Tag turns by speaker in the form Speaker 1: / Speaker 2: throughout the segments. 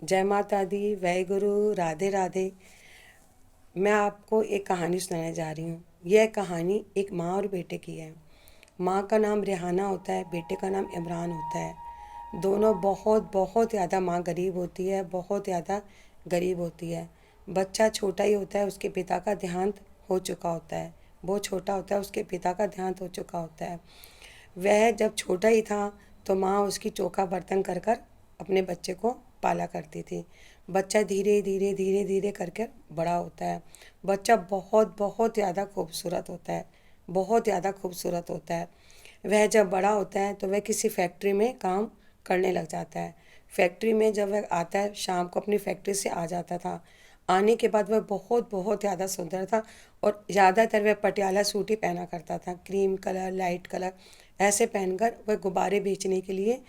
Speaker 1: जय माता दी, वाहेगुरु, राधे राधे। मैं आपको एक कहानी सुनाने जा रही हूँ। यह कहानी एक माँ और बेटे की है। माँ का नाम रेहाना होता है, बेटे का नाम इमरान होता है। दोनों बहुत बहुत ज़्यादा, माँ गरीब होती है, बहुत ज़्यादा गरीब होती है। बच्चा छोटा ही होता है, उसके पिता का देहांत हो चुका होता है। बहुत छोटा होता है, उसके पिता का देहांत हो चुका होता है। वह जब छोटा ही था तो माँ उसकी चौका बर्तन कर कर अपने बच्चे को पाला करती थी। बच्चा धीरे धीरे धीरे धीरे करके बड़ा होता है। बच्चा बहुत बहुत ज़्यादा खूबसूरत होता है, बहुत ज़्यादा खूबसूरत होता है। वह जब बड़ा होता है तो वह किसी फैक्ट्री में काम करने लग जाता है। फैक्ट्री में जब वह आता है, शाम को अपनी फैक्ट्री से आ जाता था। आने के बाद वह बहुत बहुत ज़्यादा सुंदर था और ज़्यादातर वह पटियाला सूट ही पहना करता था, क्रीम कलर, लाइट कलर ऐसे पहनकर वह गुब्बारे बेचने के लिए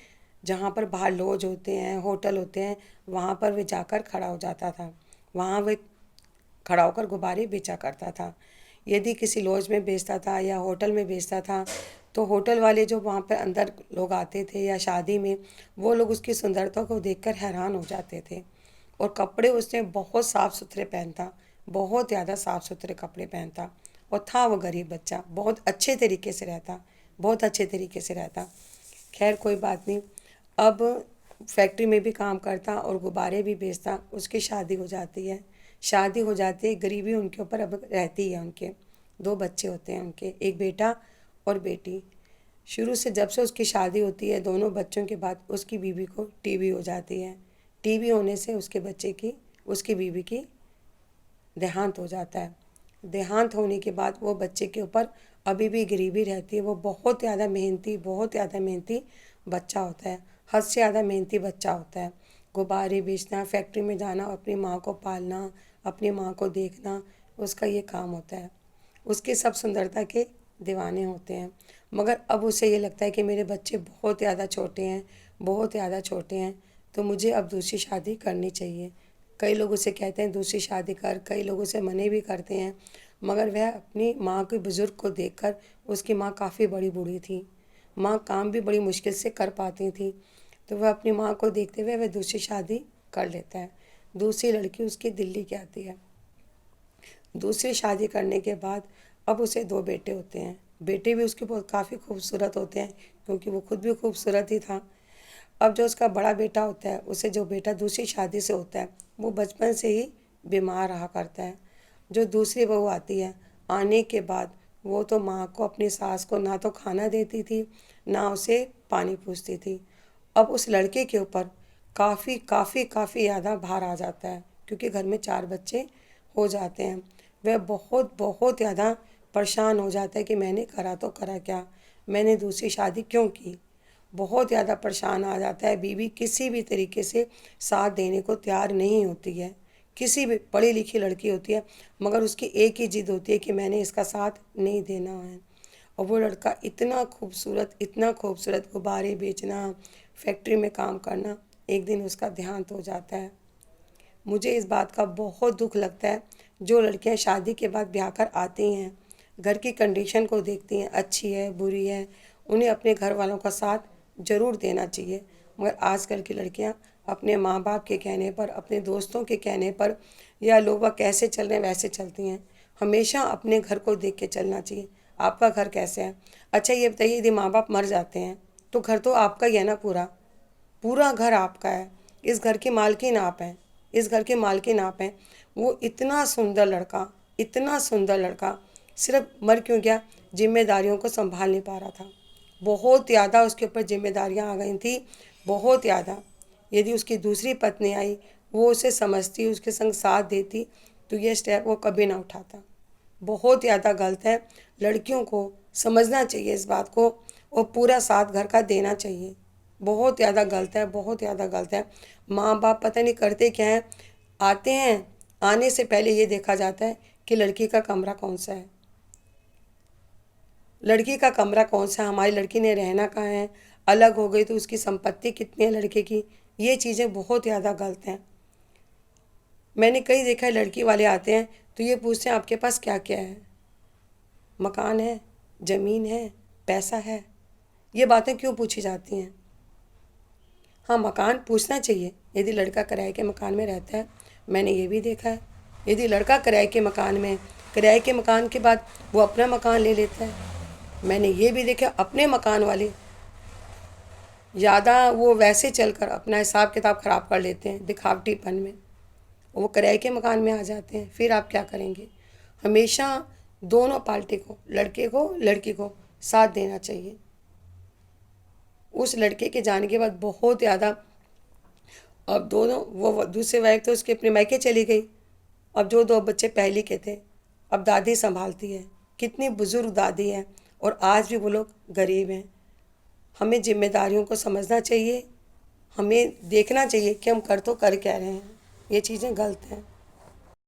Speaker 1: जहाँ पर बाहर लॉज होते हैं, होटल होते हैं, वहाँ पर वह जाकर खड़ा हो जाता था। वहाँ वह खड़ा होकर गुब्बारे बेचा करता था। यदि किसी लॉज में बेचता था या होटल में बेचता था तो होटल वाले जो वहाँ पर अंदर लोग आते थे या शादी में, वो लोग उसकी सुंदरता को देखकर हैरान हो जाते थे। और कपड़े उसने बहुत साफ़ सुथरे पहनता, बहुत ज़्यादा साफ़ सुथरे कपड़े पहनता। और था वो गरीब बच्चा, बहुत अच्छे तरीके से रहता, बहुत अच्छे तरीके से रहता। खैर कोई बात नहीं। अब फैक्ट्री में भी काम करता और गुब्बारे भी बेचता। उसकी शादी हो जाती है। शादी हो जाती है, गरीबी उनके ऊपर अब रहती है। उनके दो बच्चे होते हैं, उनके एक बेटा और बेटी। शुरू से जब से उसकी शादी होती है, दोनों बच्चों के बाद उसकी बीवी को टीबी हो जाती है। टीबी होने से उसके बच्चे की, उसकी बीवी की देहांत हो जाता है। देहांत होने के बाद वो बच्चे के ऊपर अभी भी गरीबी रहती है। वो बहुत ज़्यादा मेहनती, बहुत ज़्यादा मेहनती बच्चा होता है, हद से ज़्यादा मेहनती बच्चा होता है। गुब्बारे बेचना, फैक्ट्री में जाना, अपनी माँ को पालना, अपनी माँ को देखना, उसका ये काम होता है। उसके सब सुंदरता के दीवाने होते हैं। मगर अब उसे ये लगता है कि मेरे बच्चे बहुत ज़्यादा छोटे हैं, बहुत ज़्यादा छोटे हैं, तो मुझे अब दूसरी शादी करनी चाहिए। कई लोग उसे कहते हैं दूसरी शादी कर, कई लोग उसे मने भी करते हैं। मगर वह अपनी माँ के बुज़ुर्ग को देखकर, उसकी माँ काफ़ी बड़ी बूढ़ी थी, माँ काम भी बड़ी मुश्किल से कर पाती थी, तो वह अपनी माँ को देखते हुए वह दूसरी शादी कर लेता है। दूसरी लड़की उसकी दिल्ली की आती है। दूसरी शादी करने के बाद अब उसे दो बेटे होते हैं। बेटे भी उसके बहुत काफ़ी खूबसूरत होते हैं, क्योंकि वो खुद भी खूबसूरत ही था। अब जो उसका बड़ा बेटा होता है, उसे जो बेटा दूसरी शादी से होता है, वो बचपन से ही बीमार रहा करता है। जो दूसरी बहू आती है, आने के बाद वो तो माँ को, अपनी सास को ना तो खाना देती थी, ना उसे पानी पूछती थी। अब उस लड़के के ऊपर काफ़ी काफ़ी काफ़ी ज़्यादा भार आ जाता है, क्योंकि घर में चार बच्चे हो जाते हैं। वह बहुत बहुत ज़्यादा परेशान हो जाता है कि मैंने करा तो करा क्या, मैंने दूसरी शादी क्यों की। बहुत ज़्यादा परेशान आ जाता है। बीवी किसी भी तरीके से साथ देने को तैयार नहीं होती है। किसी भी पढ़ी लिखी लड़की होती है, मगर उसकी एक ही ज़िद होती है कि मैंने इसका साथ नहीं देना है। और वो लड़का इतना खूबसूरत, इतना खूबसूरत, गुब्बारे बेचना, फैक्ट्री में काम करना, एक दिन उसका देहांत हो जाता है। मुझे इस बात का बहुत दुख लगता है। जो लड़कियां शादी के बाद ब्याह कर आती हैं, घर की कंडीशन को देखती हैं, अच्छी है बुरी है, उन्हें अपने घर वालों का साथ ज़रूर देना चाहिए। मगर आजकल की लड़कियां अपने माँ बाप के कहने पर, अपने दोस्तों के कहने पर, या लोग वह कैसे चल रहे हैं वैसे चलती हैं। हमेशा अपने घर को देख के चलना चाहिए। आपका घर कैसे है? अच्छा ये बताइए, यदि माँ बाप मर जाते हैं तो घर तो आपका ही है ना, पूरा पूरा घर आपका है। इस घर की मालकिन आप हैं, इस घर के मालकिन आप हैं। वो इतना सुंदर लड़का, इतना सुंदर लड़का सिर्फ मर क्यों गया? जिम्मेदारियों को संभाल नहीं पा रहा था। बहुत ज़्यादा उसके ऊपर जिम्मेदारियां आ गई थी, बहुत ज़्यादा। यदि उसकी दूसरी पत्नी आई, वो उसे समझती, उसके संग साथ देती, तो ये स्टेप वो कभी ना उठाता। बहुत ज़्यादा गलत है। लड़कियों को समझना चाहिए इस बात को, और पूरा साथ घर का देना चाहिए। बहुत ज़्यादा गलत है, बहुत ज़्यादा गलत है। माँ बाप पता नहीं करते क्या है, आते हैं, आने से पहले ये देखा जाता है कि लड़की का कमरा कौन सा है, लड़की का कमरा कौन सा है, हमारी लड़की ने रहना कहाँ है, अलग हो गई तो उसकी संपत्ति कितनी है लड़के की। ये चीज़ें बहुत ज़्यादा गलत हैं। मैंने कई देखा है, लड़की वाले आते हैं तो ये पूछते हैं आपके पास क्या क्या है, मकान है, ज़मीन है, पैसा है। ये बातें क्यों पूछी जाती हैं? हाँ, मकान पूछना चाहिए यदि लड़का किराए के मकान में रहता है। मैंने ये भी देखा है, यदि लड़का किराए के मकान में, किराए के मकान के बाद वो अपना मकान ले लेता है। मैंने ये भी देखा अपने मकान वाले ज़्यादा वो वैसे चलकर अपना हिसाब किताब ख़राब कर लेते हैं दिखावटीपन में, वो किराए के मकान में आ जाते हैं। फिर आप क्या करेंगे? हमेशा दोनों पार्टी को, लड़के को लड़की को साथ देना चाहिए। उस लड़के के जाने के बाद बहुत ज़्यादा, अब दोनों वो दूसरे वाइफ तो उसके अपने मायके चली गई। अब जो 2 बच्चे पहले के थे अब दादी संभालती है। कितनी बुज़ुर्ग दादी है और आज भी वो लोग गरीब हैं। हमें जिम्मेदारियों को समझना चाहिए, हमें देखना चाहिए कि हम कर तो कर क्या रहे हैं। ये चीज़ें गलत हैं।